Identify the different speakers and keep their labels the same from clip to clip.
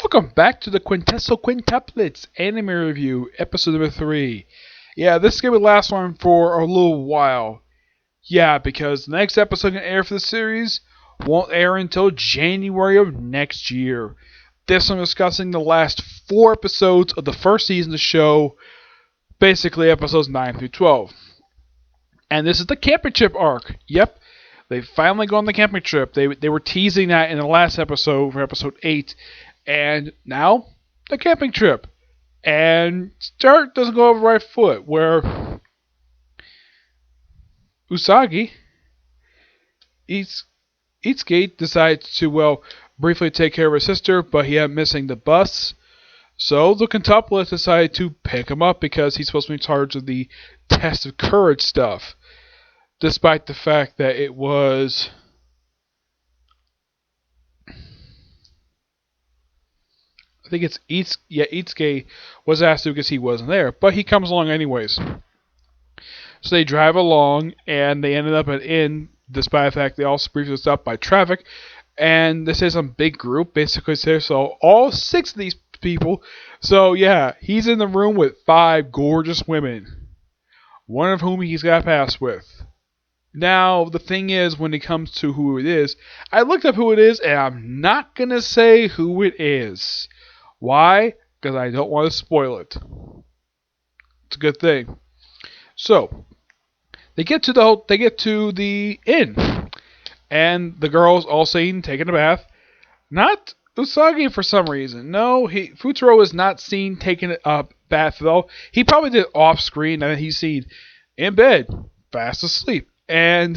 Speaker 1: Welcome back to the Quintessential Quintuplets anime review, episode number 3. Yeah, this is going to be the last one for a little while. Yeah, because the next episode going to air for the series won't air until January of next year. This one discussing the last 4 episodes of the first season of the show, basically episodes 9 through 12. And this is the camping trip arc. Yep, they finally go on the camping trip. They were teasing that in the last episode, for episode 8. And now, the camping trip. And start doesn't go over the right foot, where Usagi, Itsuki decides to, briefly take care of her sister, but he ended missing the bus. So the quintuplets decide to pick him up because he's supposed to be in charge of the test of courage stuff. Despite the fact that it was... I think it's Itsuki was asked to because he wasn't there, but he comes along anyways. So they drive along, and they ended up at an inn, despite the fact they also briefly stopped by traffic. And this is a big group, basically. So all 6 of these people. So yeah, he's in the room with 5 gorgeous women, one of whom he's got a pass with. Now, the thing is, when it comes to who it is, I looked up who it is, and I'm not going to say who it is. Why? Because I don't want to spoil it. It's a good thing. So, they get to the inn, and the girl's all seen taking a bath. Not Usagi for some reason. No, Futaro is not seen taking a bath though. He probably did it off screen, and he's seen in bed, fast asleep. And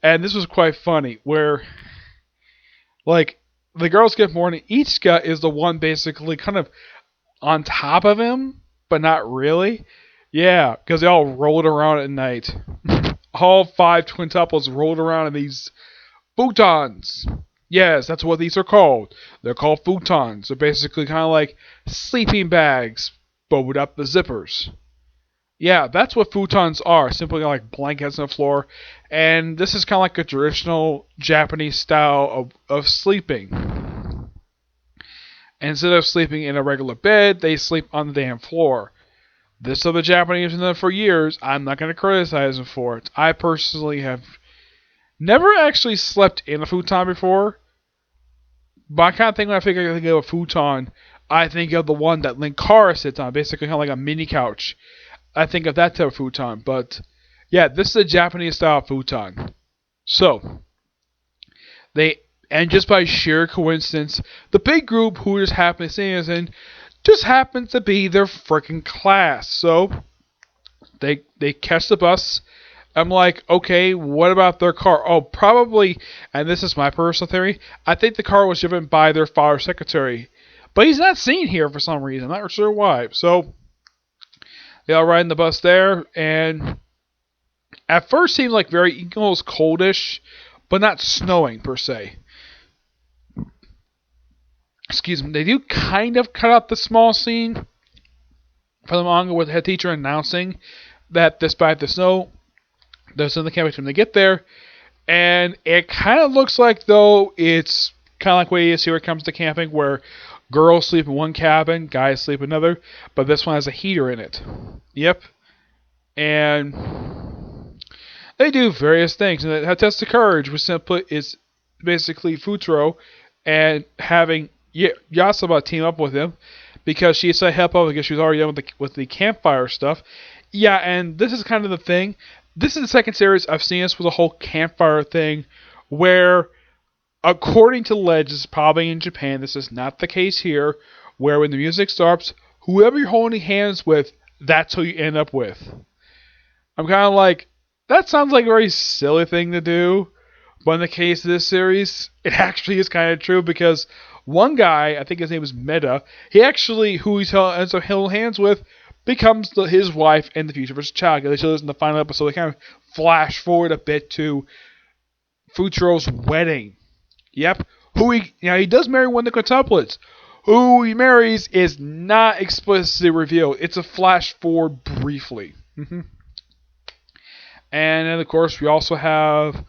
Speaker 1: this was quite funny, where the girls get more, and Ichika is the one basically kind of on top of him, but not really. Yeah, because they all rolled around at night. All 5 quintuplets rolled around in these futons. Yes, that's what these are called. They're called futons. They're basically kind of like sleeping bags, but without the zippers. Yeah, that's what futons are. Simply like blankets on the floor. And this is kind of like a traditional Japanese style of sleeping. And instead of sleeping in a regular bed, they sleep on the damn floor. This other Japanese have done it for years. I'm not going to criticize them for it. I personally have never actually slept in a futon before. But I kind of think when I think of a futon, I think of the one that Linkara sits on. Basically kind of like a mini couch. I think of that type of futon. But yeah, this is a Japanese style futon. So, and just by sheer coincidence, the big group who just happened to see us in just happens to be their freaking class. So, they catch the bus. I'm like, okay, what about their car? Oh, probably, and this is my personal theory, I think the car was driven by their father secretary. But he's not seen here for some reason. I'm not sure why. So, they all ride in the bus there, and at first seemed like very almost coldish, but not snowing per se. Excuse me. They do kind of cut out the small scene for the manga with the head teacher announcing that despite the snow, there's in the camping when they get there, and it kind of looks like though it's kind of like what you see when it comes to camping, where girls sleep in one cabin, guys sleep in another, but this one has a heater in it. Yep. And they do various things, and that test of courage was simply is basically Futaro and having Yasaba team up with him because she said help out because she was already done with the campfire stuff. Yeah, and this is kind of the thing. This is the second series I've seen this with the whole campfire thing, where, according to legends, probably in Japan, this is not the case here, where when the music starts, whoever you're holding hands with, that's who you end up with. I'm kind of like, that sounds like a very silly thing to do, but in the case of this series, it actually is kind of true, because one guy, I think his name is Meta, he actually, who he ends up holding hands with, becomes his wife and the future of his child. They show this in the final episode. They kind of flash forward a bit to Futaro's wedding. Yep. He does marry one of the quintuplets. Who he marries is not explicitly revealed. It's a flash forward briefly. And then, of course, we also have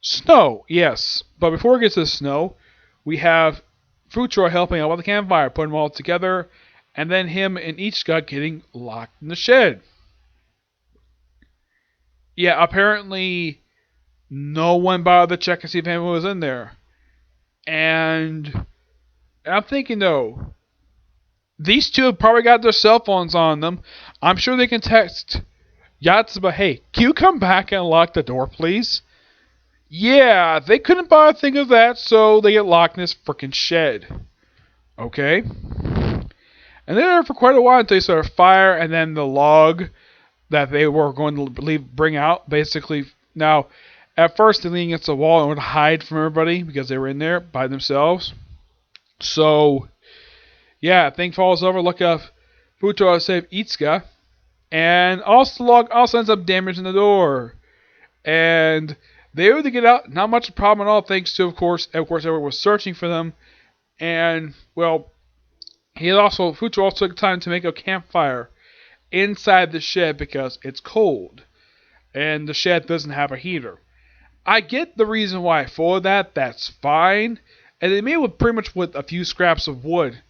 Speaker 1: snow. Yes. But before we get to the snow, we have Futuro helping out with the campfire, putting them all together, and then him and Ichika getting locked in the shed. Yeah, apparently no one bothered to check and see if anyone was in there. And I'm thinking, though, these two have probably got their cell phones on them. I'm sure they can text Yatsuba, hey, can you come back and lock the door, please? Yeah, they couldn't bother to think of that, so they get locked in this frickin' shed. Okay? And they're there for quite a while until they start a fire, and then the log that they were going to bring out, basically. Now, at first, they leaned against the wall and would hide from everybody because they were in there by themselves. So, yeah, thing falls over. Look up. Futuro save Itsuka. And also the log also ends up damaging the door. And they were able to get out. Not much of a problem at all, thanks to, of course, everyone was searching for them. And, well, Futuro also took time to make a campfire inside the shed because it's cold. And the shed doesn't have a heater. I get the reason why for that. That's fine. And they made it pretty much with a few scraps of wood.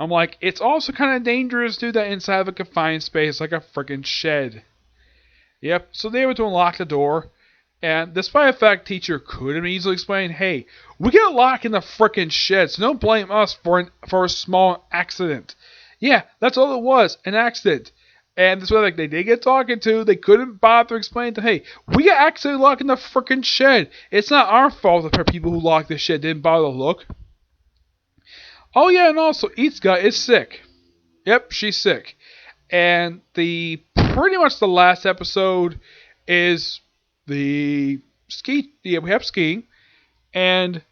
Speaker 1: I'm like, it's also kind of dangerous to do that inside of a confined space like a freaking shed. Yep, so they were to unlock the door. And despite the fact teacher could have easily explained, hey, we got locked in the frickin' shed, so don't blame us for a small accident. Yeah, that's all it was, an accident. And this way, they did get talking to, they couldn't bother to explain to, hey, we got accidentally locked in the frickin' shed. It's not our fault if the people who locked the shed didn't bother to look. Oh yeah, and also, Itsuka is sick. Yep, she's sick. And pretty much the last episode is we have skiing, and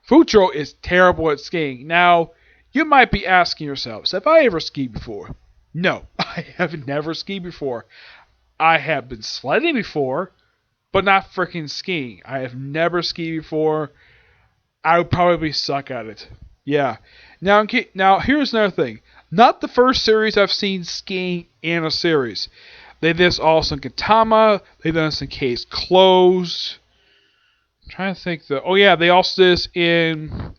Speaker 1: Futuro is terrible at skiing. Now, you might be asking yourselves, have I ever skied before? No, I have never skied before. I have been sledding before, but not freaking skiing. I have never skied before. I would probably suck at it. Yeah. Now, here's another thing. Not the first series I've seen skiing in a series. They did this also in Katama. They've done this in Case Closed. I'm trying to think. They also did this in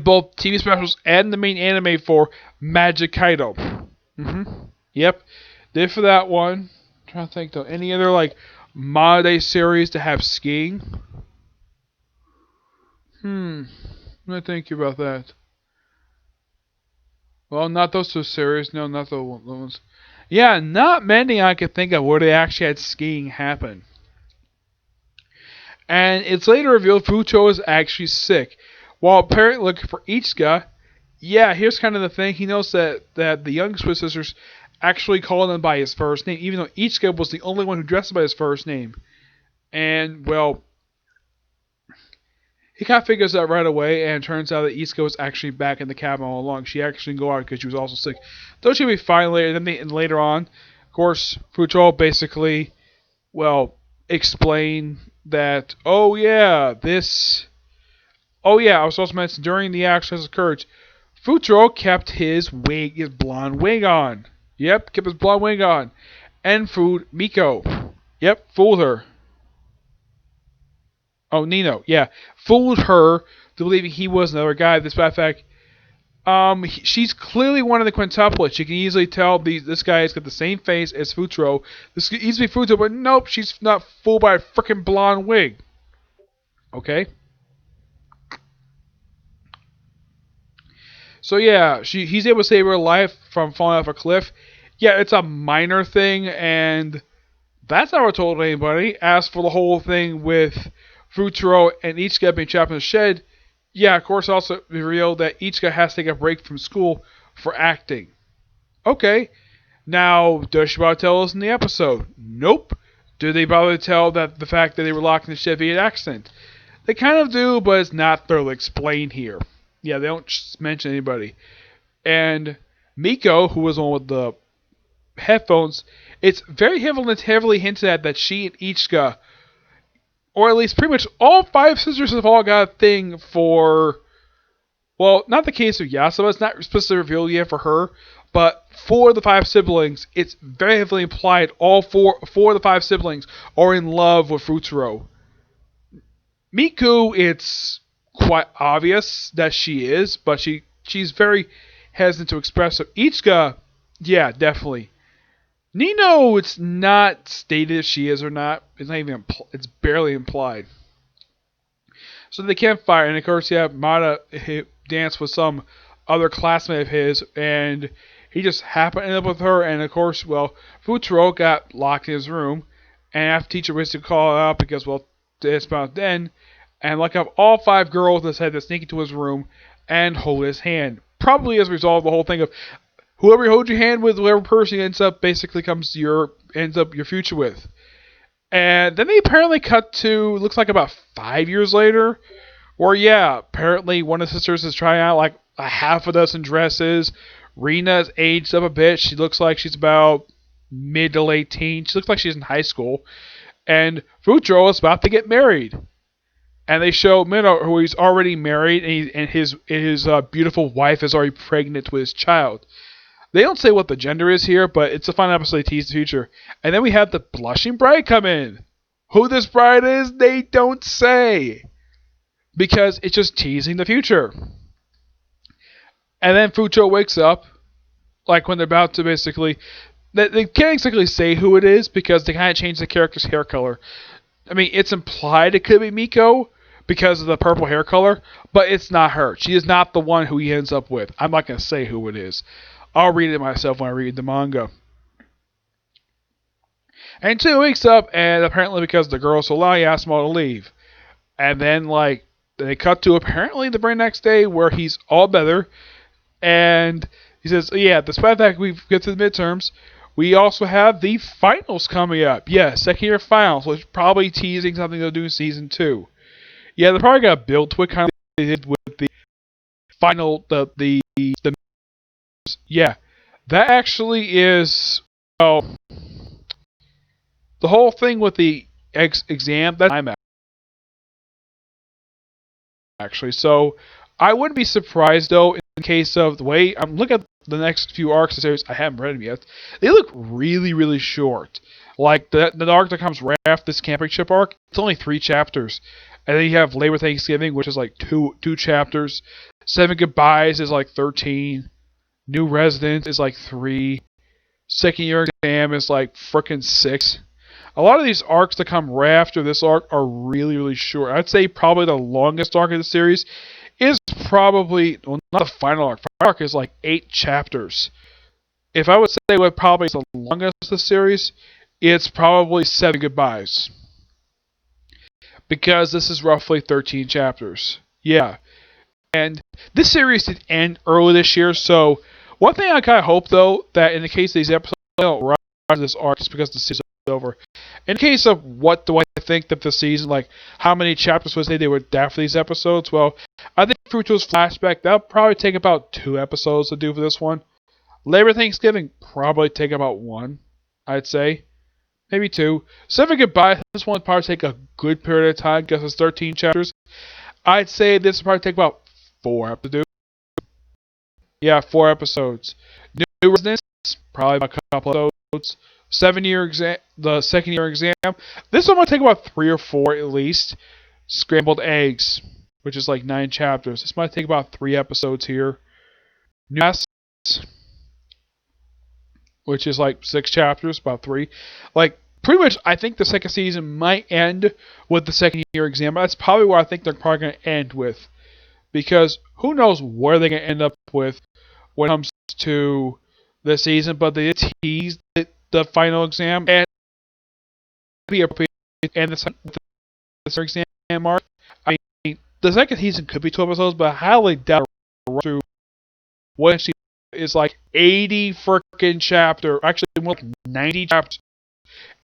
Speaker 1: both TV specials and the main anime for Magic Kaido. Yep. Did for that one. I'm trying to think though. Any other modern day series to have skiing? I'm gonna think about that. Well, not those two series. No, not the ones. Yeah, not many I could think of where they actually had skiing happen. And it's later revealed Futuro is actually sick. While apparently looking for Ichika, yeah, here's kind of the thing. He knows that the young Swiss sisters actually called him by his first name, even though Ichika was the only one who dressed by his first name. And, well, he kind of figures that right away, and it turns out that Ichika was actually back in the cabin all along. She actually didn't go out because she was also sick. Though she'll be fine later. And later on, of course, Futuro basically, explain that, I was supposed to mention, during the actions of courage, Futuro kept his blonde wig on. Yep, kept his blonde wig on. And fooled Miko. Yep, fooled her. Oh, Nino, yeah. Fooled her to believing he was another guy. Despite the fact, she's clearly one of the quintuplets. You can easily tell this guy has got the same face as Futuro. This could easily be Futuro, but nope, she's not fooled by a freaking blonde wig. Okay? So yeah, he's able to save her life from falling off a cliff. Yeah, it's a minor thing, and that's never told anybody. As for the whole thing with Futuro and Ichika being trapped in the shed, yeah, of course, also revealed that Ichika has to take a break from school for acting. Okay, now does she bother to tell us in the episode? Nope. Do they bother to tell that the fact that they were locked in the shed via accident? They kind of do, but it's not thoroughly explained here. Yeah, they don't mention anybody. And Miko, who was on with the headphones, it's very heavily hinted at that she and Ichika, or at least pretty much all five sisters, have all got a thing for, not the case of Yasuba, it's not specifically revealed yet for her, but for the five siblings, it's very heavily implied all four of the five siblings are in love with Futuro. Miku, it's quite obvious that she is, but she's very hesitant to express it. Ichika, yeah, definitely. Nino, it's not stated if she is or not. It's not even. It's barely implied. So they campfire, and of course, yeah, Mata danced with some other classmate of his, and he just happened to end up with her. And of course, well, Futuro got locked in his room, and after teacher was to call out because, well, it's about then, and like up all five girls decided to sneak into his room and hold his hand. Probably as a result of the whole thing of whoever you hold your hand with, whoever person ends up basically ends up your future with. And then they apparently cut to looks like about 5 years later, where yeah, apparently one of the sisters is trying out like a half a dozen dresses. Rena's aged up a bit. She looks like she's about mid to late teens. She looks like she's in high school. And Futuro is about to get married. And they show Mino, who he's already married, and his beautiful wife is already pregnant with his child. They don't say what the gender is here, but it's a fun episode to tease the future. And then we have the blushing bride come in. Who this bride is, they don't say. Because it's just teasing the future. And then Futuro wakes up, like when they're about to basically... They can't exactly say who it is, because they kind of change the character's hair color. I mean, it's implied it could be Miko, because of the purple hair color, but it's not her. She is not the one who he ends up with. I'm not going to say who it is. I'll read it myself when I read the manga. And 2 wakes up, and apparently because the girl's so loud, he asks them all to leave. And then, like, they cut to apparently the very next day where he's all better, and he says, yeah, despite the fact we get to the midterms, we also have the finals coming up. Yeah, second year finals, which is probably teasing something they'll do in season 2. Yeah, they're probably going to build to it kind of like they did with the final, the yeah, that actually is, well, the whole thing with the exam, that's I'm actually. So I wouldn't be surprised, though, in case of the way I'm looking at the next few arcs of the series. I haven't read them yet. They look really, really short. Like the arc that comes right after this camping trip arc, it's only 3 chapters. And then you have Labor Thanksgiving, which is like two chapters. 7 Goodbyes is like 13. New Residence is like 3. Second year exam is like frickin' 6. A lot of these arcs that come right after this arc are really, really short. I'd say probably the longest arc of the series is probably, well, not the final arc. Final arc is like 8 chapters. If I would say what probably is the longest of the series, it's probably 7 Goodbyes. Because this is roughly 13 chapters. Yeah. And this series did end early this year, so one thing I kind of hope, though, that in the case of these episodes, they don't rush this arc just because the season is over. In case of what do I think that the season, like how many chapters would they would adapt for these episodes, well, I think Fruito's flashback, that'll probably take about 2 episodes to do for this one. Labor Thanksgiving, probably take about 1, I'd say. Maybe 2. 7 Goodbye, this one would probably take a good period of time because it's 13 chapters. I'd say this would probably take about 4 episodes. Yeah, 4 episodes. New Residence, probably about a couple of episodes. 7-year exam, the second year exam. This one might take about 3 or 4 at least. Scrambled Eggs, which is like 9 chapters. This might take about 3 episodes here. New Mass, which is like 6 chapters, about 3. Like, pretty much, I think the second season might end with the second year exam. But that's probably where I think they're probably going to end with. Because who knows where they're going to end up with when it comes to the season. But they teased the final exam. And be appropriate and the exam mark. I mean, the second season could be 12 episodes, but I highly doubt through what is like 80 freaking chapter, actually more like 90 chapters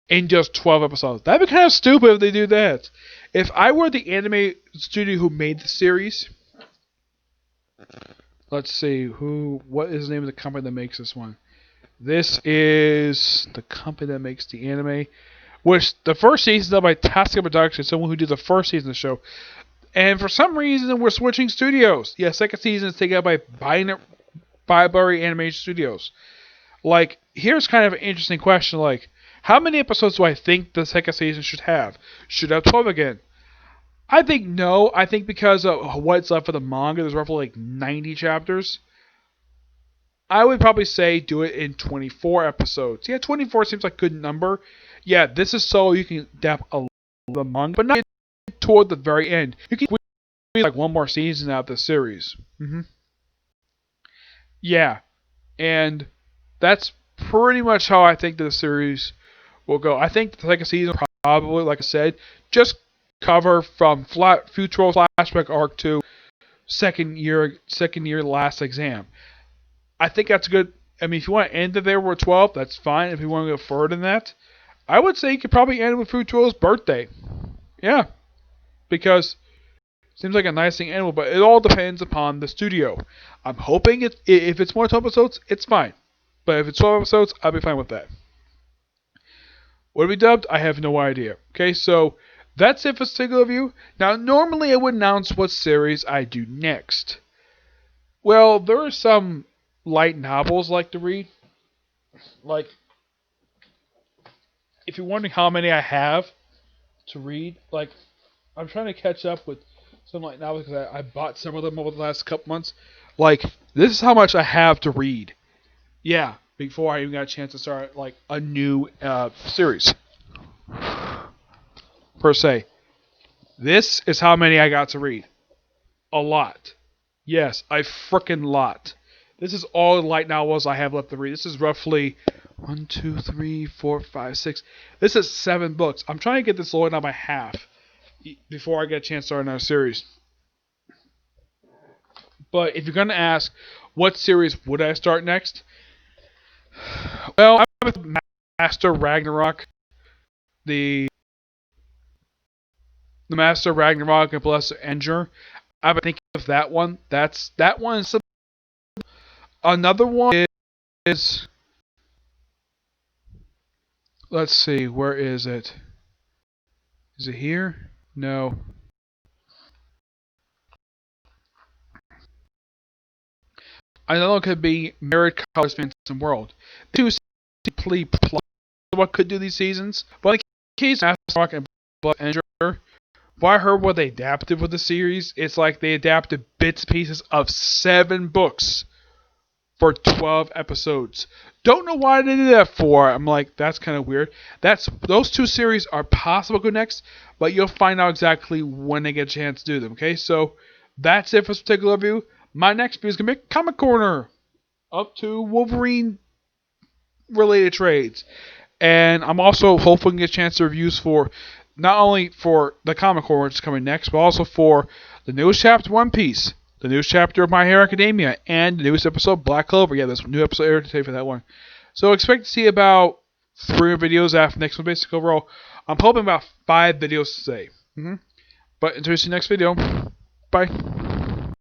Speaker 1: in just 12 episodes. That'd be kind of stupid if they do that. If I were the anime studio who made the series, let's see, what is the name of the company that makes this one? This is the company that makes the anime, which the first season is done by Tasca Productions, someone who did the first season of the show. And for some reason, we're switching studios. Yeah, second season is taken out by Byberry Animation Studios. Like, here's kind of an interesting question. Like, how many episodes do I think the second season should have? Should it have 12 again? I think no. I think because of what's left of the manga, there's roughly like 90 chapters. I would probably say do it in 24 episodes. Yeah, 24 seems like a good number. Yeah, this is so you can depth a lot of the manga, but not toward the very end. You can squeeze like one more season out of the series. Yeah, and that's pretty much how I think the series will go. I think the second season probably, like I said, just cover from future flashback arc to second year last exam. I think that's good. I mean, if you want to end it there with 12, that's fine. If you want to go further than that, I would say you could probably end with Futuro's birthday. Yeah, because it seems like a nice thing to end with, but it all depends upon the studio. I'm hoping if it's more 12 episodes, it's fine. But if it's 12 episodes, I'll be fine with that. What we dubbed? I have no idea. Okay, so that's it for Single Review. Now, normally I would announce what series I do next. Well, there are some light novels I like to read. Like, if you're wondering how many I have to read, like, I'm trying to catch up with some light novels because I bought some of them over the last couple months. Like, this is how much I have to read. Yeah, before I even got a chance to start, like, a new series. Per se. This is how many I got to read. A lot. Yes, a frickin' lot. This is all the light novels I have left to read. This is roughly 1, 2, 3, 4, 5, 6. This is 7 books. I'm trying to get this lowered down by half before I get a chance to start another series. But if you're going to ask, what series would I start next? Well, I have Master Ragnarok. The Master Ragnarok and Blessed Endure. I've been thinking of that one. That one is another one is, let's see, where is it? Is it here? No. I know it could be Mirrored Colors Phantom World. The two simply plus what could do these seasons. But in the case of Master Rock and Blood Endure, what I heard what they adapted with the series, it's like they adapted bits pieces of 7 books for 12 episodes. Don't know why they did that for. I'm like, that's kind of weird. Those 2 series are possible to go next, but you'll find out exactly when they get a chance to do them. Okay, so that's it for this particular review. My next review is gonna be a Comic Corner, up to Wolverine related trades, and I'm also hoping to get a chance to reviews for not only for the Comic Corner, which is coming next, but also for the newest chapter of One Piece, the newest chapter of My Hero Academia, and the newest episode of Black Clover. Yeah, there's a new episode aired today for that one. So expect to see about 3 videos after next one, basically overall. I'm hoping about 5 videos today. But until we see you next video, bye.